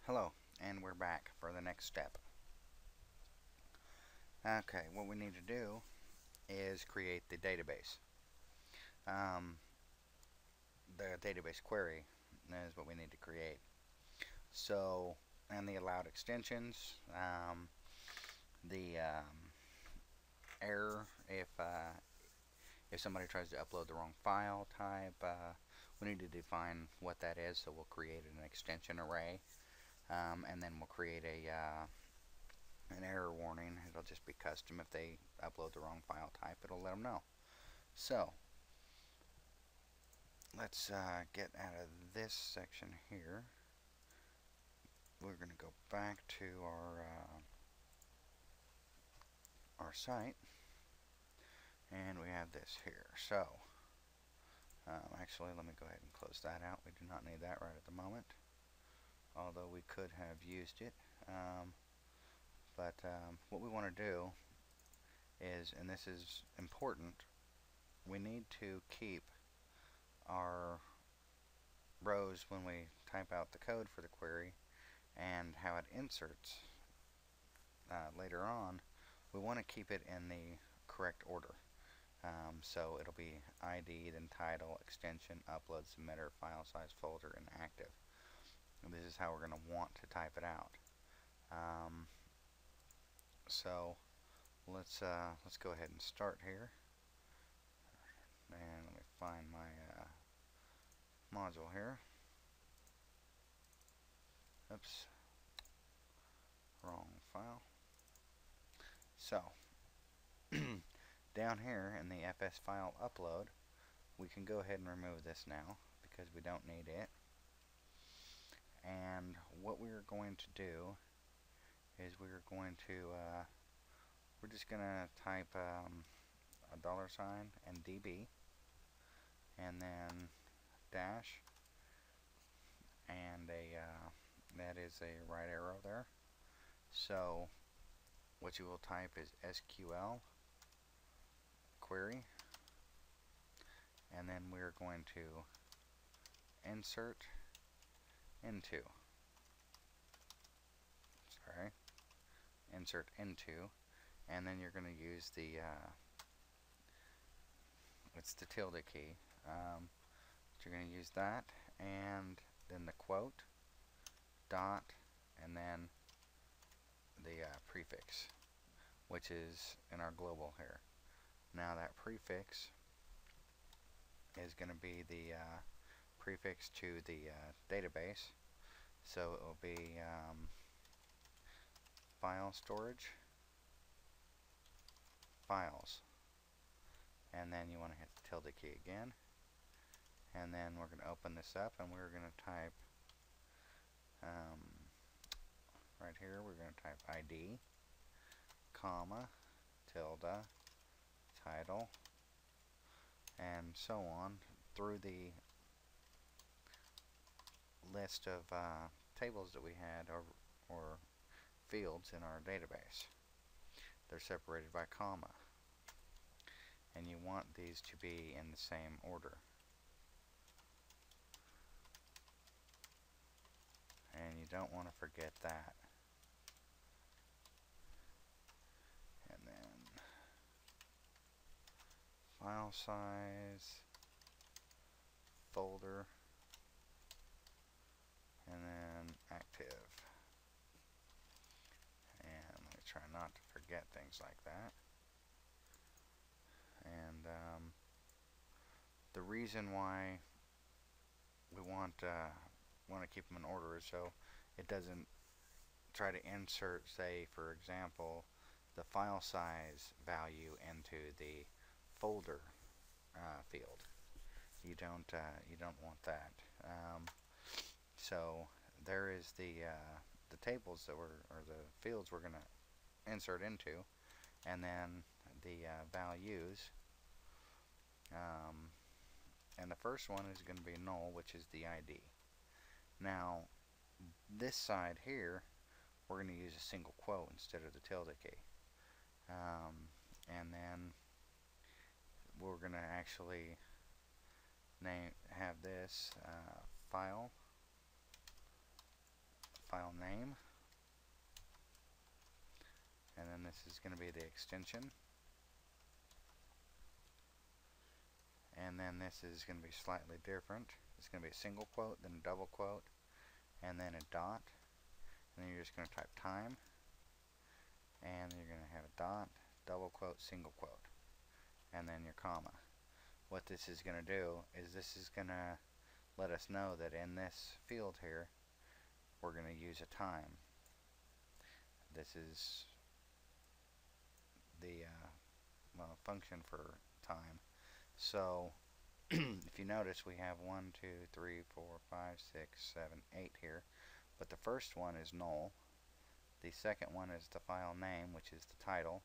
Hello, and we're back for the next step. Okay, what we need to do is create the database. Um, the database query is what we need to create. So, and the allowed extensions, the error if somebody tries to upload the wrong file type, we need to define what that is. So we'll create an extension array, and then we'll create an error warning. It'll just be custom. If they upload the wrong file type, it'll let them know. So let's get out of this section here. We're going to go back to our site, and we have this here. So actually, let me go ahead and close that out. We do not need that right at the moment, although we could have used it. But what we want to do is, and this is important, we need to keep our rows when we type out the code for the query and how it inserts later on. We want to keep it in the correct order. So it'll be ID, then title, extension, upload, submitter, file size, folder, and active. And this is how we're going to want to type it out. So let's go ahead and start here. And let me find my module here. Oops, wrong file. So down here in the FS file upload, we can go ahead and remove this now because we don't need it. And what we're going to do is we're just going to type a $ and DB, and then dash, and that is a right arrow there. So what you will type is SQL query, and then we're going to insert into, and then you're going to use the it's the tilde key. You're going to use that, and then the quote, dot, and then the prefix, which is in our global here. Now that prefix is going to be the prefix to the database. So it will be file storage, files, and then you want to hit the tilde key again, and then we're going to open this up, and we're going to type right here, we're going to type ID, comma, tilde, title, and so on through the list of tables that we had, or fields in our database. They're separated by comma, and you want these to be in the same order. And you don't want to forget that. And then file size, folder, and then active. And let me try not to forget things like that. And the reason why we want to keep them in order is so it doesn't try to insert, say for example, the file size value into the folder field. You don't want that. So there is the tables that or the fields we're going to insert into, and then the values. And the first one is going to be null, which is the ID. Now this side here, we're going to use a single quote instead of the tilde key. And then we're going to actually have this file name, and then this is going to be the extension, and then this is going to be slightly different. It's going to be a single quote, then a double quote, and then a dot, and then you're just going to type time, and you're going to have a dot, double quote, single quote, and then your comma. What this is going to do is this is going to let us know that in this field here we're going to use a time. This is the function for time. So if you notice, we have 1, 2, 3, 4, 5, 6, 7, 8 here, but the first one is null, the second one is the file name, which is the title,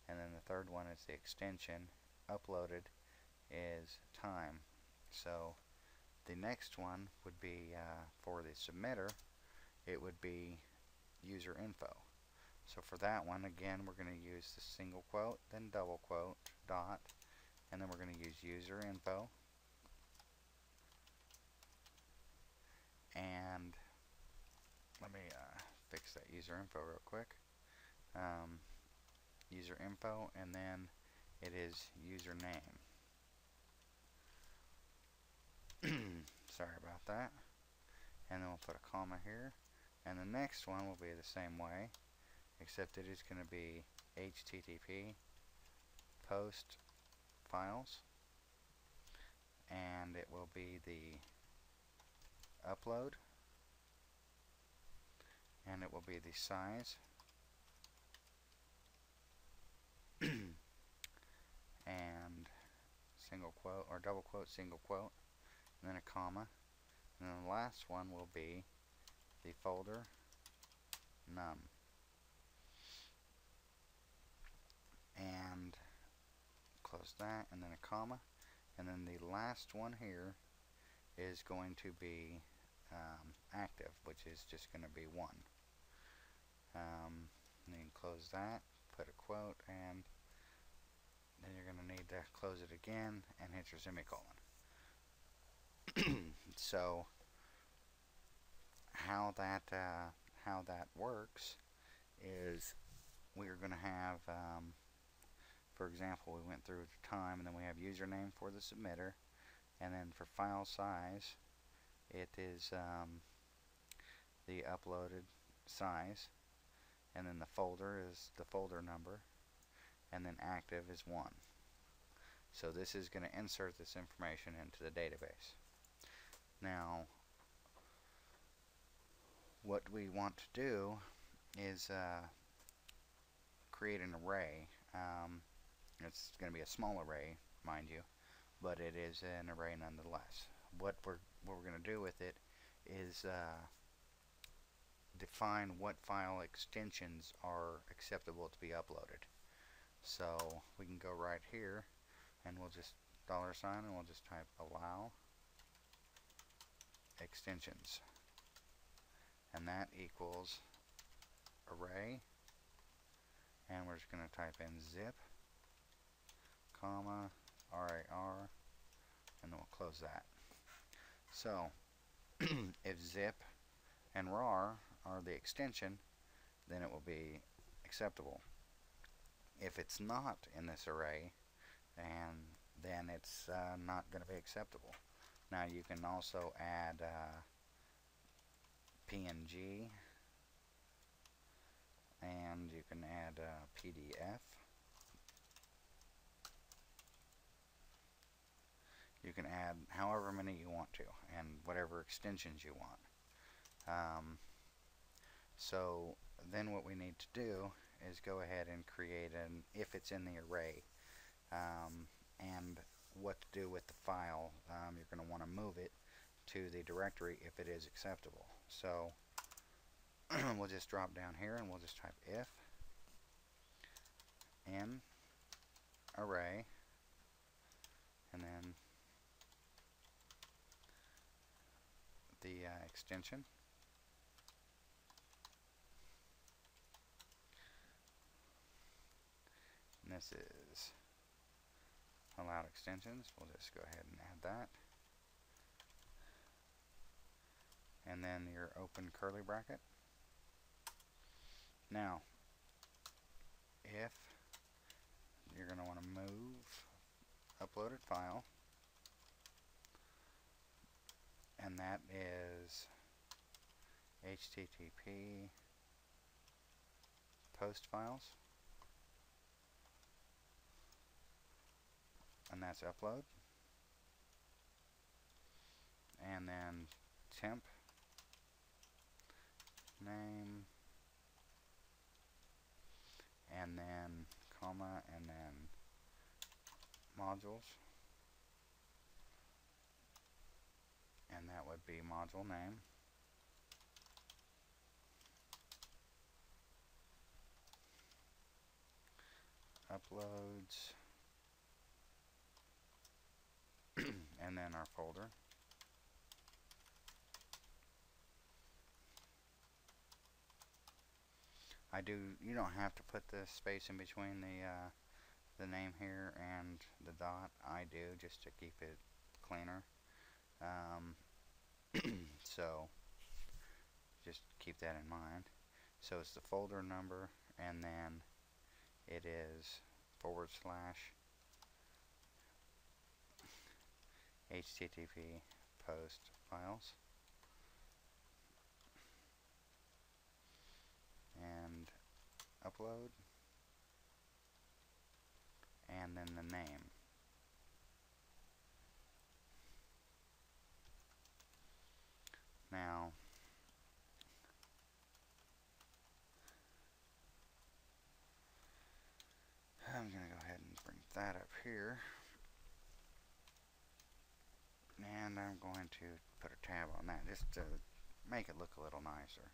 and then the third one is the extension. Uploaded is time. So the next one would be for the submitter, it would be user info. So for that one, again, we're going to use the single quote, then double quote, dot, and then we're going to use user info, and let me fix that user info real quick. User info, and then it is username. Sorry about that. And then we'll put a comma here, and the next one will be the same way, except it is going to be HTTP post files, and it will be the upload, and it will be the size, and single quote or double quote, single quote, and then a comma, and then the last one will be the folder num, and close that, and then a comma, and then the last one here is going to be active, which is just going to be 1. And you can close that, put a quote, and then you're going to need to close it again and hit your semicolon. So how that works is we're going to have, for example, we went through the time, and then we have username for the submitter, and then for file size, it is the uploaded size, and then the folder is the folder number, and then active is 1. So this is going to insert this information into the database. Now, what we want to do is create an array. It's going to be a small array, mind you, but it is an array nonetheless. What we're going to do with it is define what file extensions are acceptable to be uploaded. So we can go right here, and we'll just $, and we'll just type allow extensions, and that equals array, and we're just going to type in zip, comma, rar, and then we'll close that. So if zip and rar are the extension, then it will be acceptable. If it's not in this array, and then it's not going to be acceptable. Now you can also add PNG, and you can add PDF. You can add however many you want to, and whatever extensions you want. So then what we need to do is go ahead and create an if it's in the array, and what to do with the file. You're going to want to move it to the directory if it is acceptable. So we'll just drop down here, and we'll just type if in array, and then the extension, and this is allowed extensions. We'll just go ahead and add that, and then your open curly bracket, Now, if you're going to want to move uploaded file, and that is HTTP post files, and that's upload, and then temp name, and then comma, and then modules, and that would be module name, uploads, and then our folder. You don't have to put the space in between the name here and the dot. I do, just to keep it cleaner. So just keep that in mind. So it's the folder number, and then it is / HTTP post files, and upload, and then the name. Now, I'm going to go ahead and bring that up here, and I'm going to put a tab on that just to make it look a little nicer.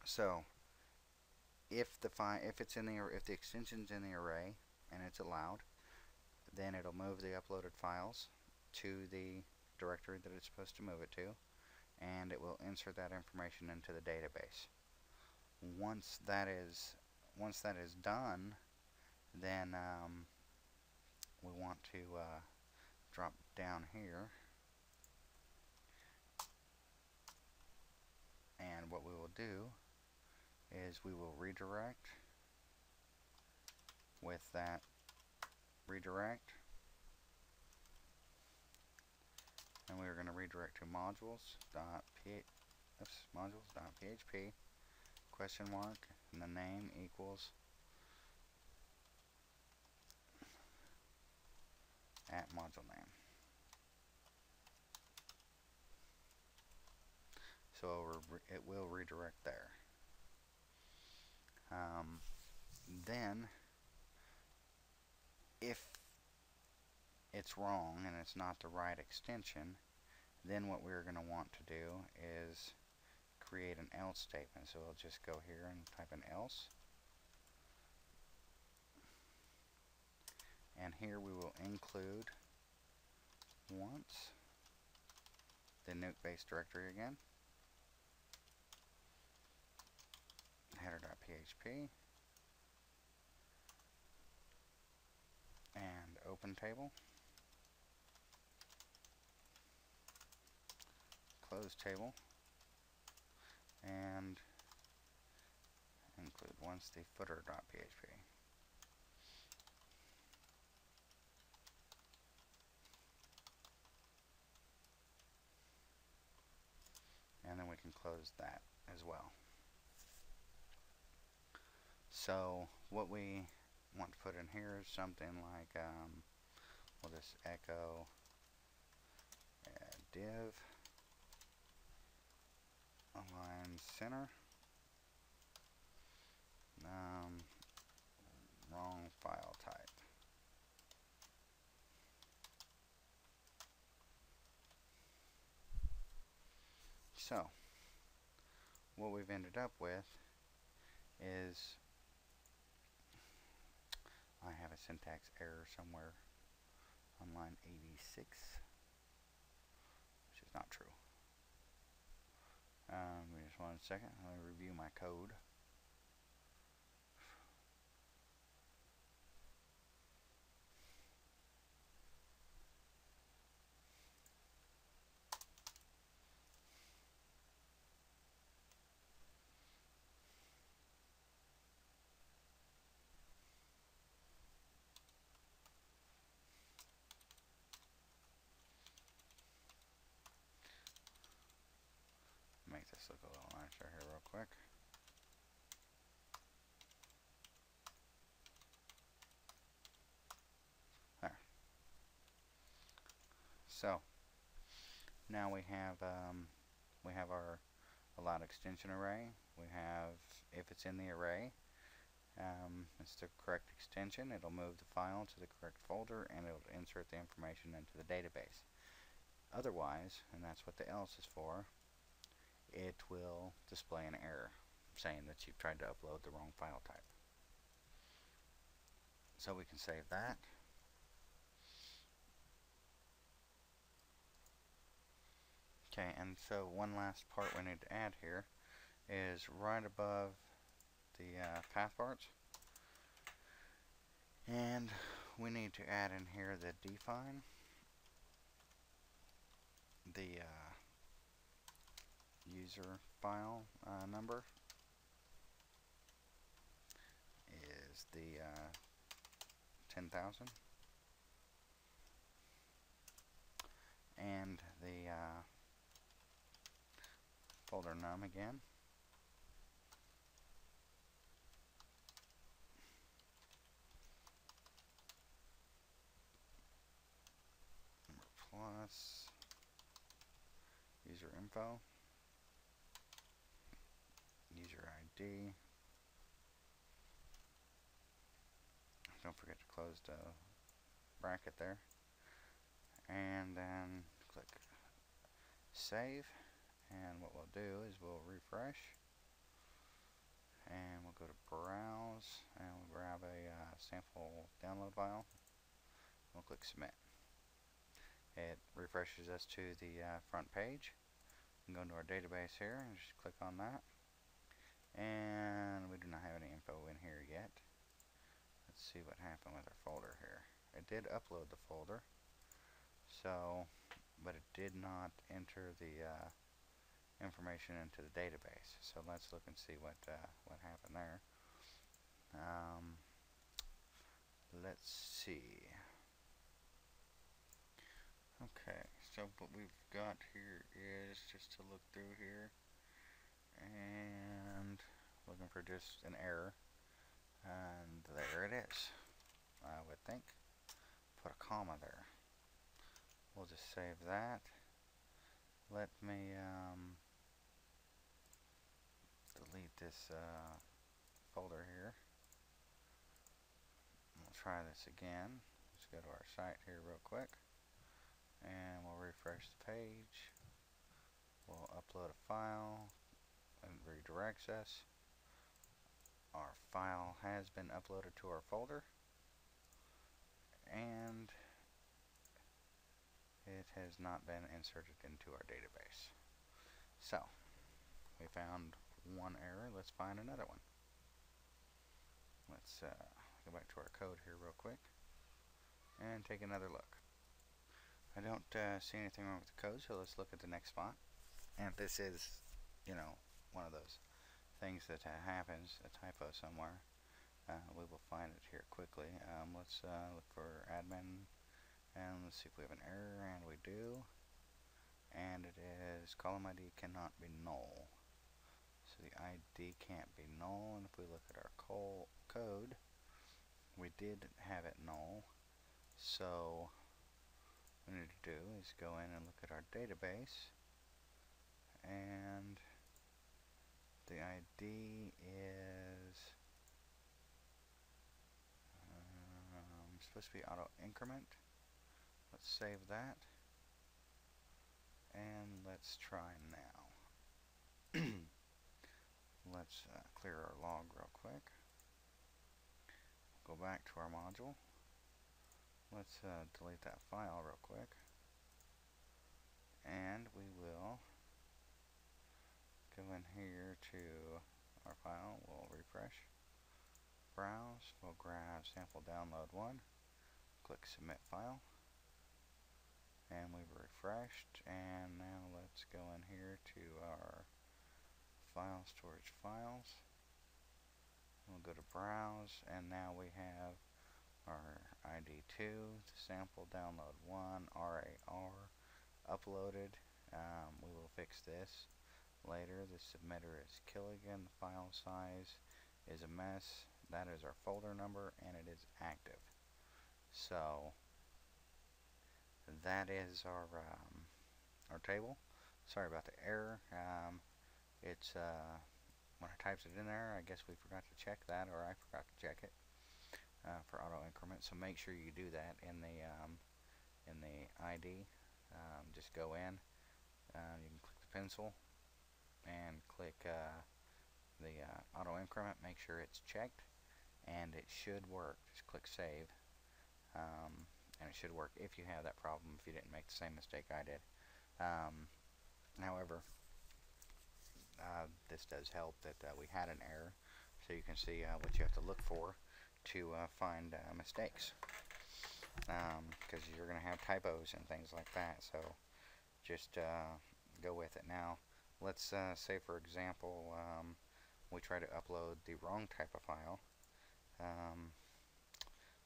So if the extension's in the array and it's allowed, then it'll move the uploaded files to the directory that it's supposed to move it to, and it will insert that information into the database. Once that is done, then we want to drop down here, and what we will do is we will redirect with that redirect, and we're going to redirect to modules.php question mark, and the name equals at module name. So it will redirect there. Then if it's wrong and it's not the right extension, then what we're going to want to do is create an else statement. So we'll just go here and type an else, and here we will include once the nuke base directory again, header.php, and open table, close table, and include once the footer.php. And then we can close that as well. So what we want to put in here is something like, we'll just echo div align center, wrong file type. So what we've ended up with is, I have a syntax error somewhere on line 86, which is not true. Give me just 1 second. Let me review my code. this look a little nicer here real quick. There. So now we have our allowed extension array. We have, if it's in the array, it's the correct extension, it'll move the file to the correct folder and it'll insert the information into the database. Otherwise, and that's what the else is for, it will display an error saying that you've tried to upload the wrong file type. So we can save that. Okay, and so one last part we need to add here is right above the path parts, and we need to add in here the define, the user file number is the 10,000, and the folder num again. Plus user info, user ID. Don't forget to close the bracket there, and then click save. And what we'll do is we'll refresh, and we'll go to browse, and we'll grab a sample download file. We'll click submit. It refreshes us to the front page. We can go into our database here and just click on that, and we do not have any info in here yet. Let's see what happened with our folder here. It did upload the folder, so, but it did not enter the information into the database. So let's look and see what happened there. Let's see. Okay, so what we've got here is just to look through here and looking for just an error, and there it is. I would think. Put a comma there. We'll just save that. Let me delete this folder here. We'll try this again. Let's go to our site here real quick, and we'll refresh the page. We'll upload a file, and it redirects us. Our file has been uploaded to our folder, and it has not been inserted into our database. So we found one error. Let's find another one. Let's go back to our code here real quick and take another look. I don't see anything wrong with the code, so let's look at the next spot. And if this is, you know, one of those things that happens, a typo somewhere, we will find it here quickly. Let's look for admin, and let's see if we have an error, and we do. And it is column ID cannot be null. So the ID can't be null, and if we look at our code, we did have it null. So what we need to do is go in and look at our database, and the ID is supposed to be auto increment. Let's save that, and let's try now. Let's clear our log real quick. Go back to our module. Let's delete that file real quick, and we will go in here to our file. We'll refresh, browse, we'll grab sample download 1, click submit file, and we've refreshed. And now let's go in here to our file storage files. We'll go to browse, and now we have our ID2, the sample download 1, RAR uploaded. We will fix this. later. The submitter is Killigan. The file size is a mess. That is our folder number, and it is active. So that is our table. Sorry about the error. It's when I typed it in there, I guess we forgot to check that, or I forgot to check it for auto increment. So make sure you do that in the ID. Just go in. You can click the pencil and click the auto increment. Make sure it's checked, and it should work. Just click save, and it should work if you have that problem. If you didn't make the same mistake I did. However, this does help that we had an error, so you can see what you have to look for to find mistakes, because you're going to have typos and things like that. So just go with it. Now let's say, for example, we try to upload the wrong type of file.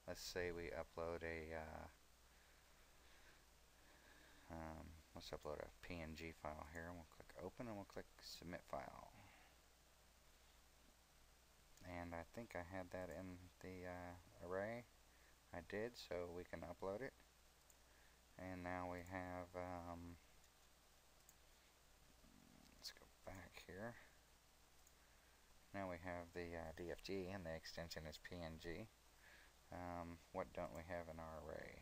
Let's say we upload let's upload a PNG file here, and we'll click open, and we'll click submit file. And I think I had that in the array. I did, so we can upload it. And now we have, let's go back here. Now we have the DFG, and the extension is PNG. What don't we have in our array?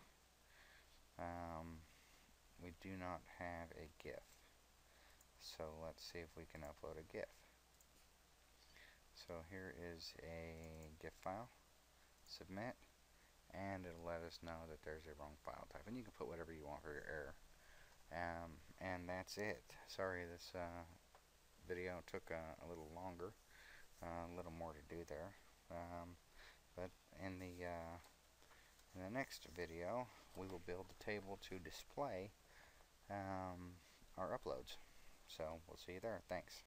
We do not have a GIF. So let's see if we can upload a GIF. So here is a GIF file. Submit, and it'll let us know that there's a wrong file type. And you can put whatever you want for your error. And that's it. Sorry, this video took a little longer, a little more to do there. But in the next video, we will build a table to display our uploads. So we'll see you there. Thanks.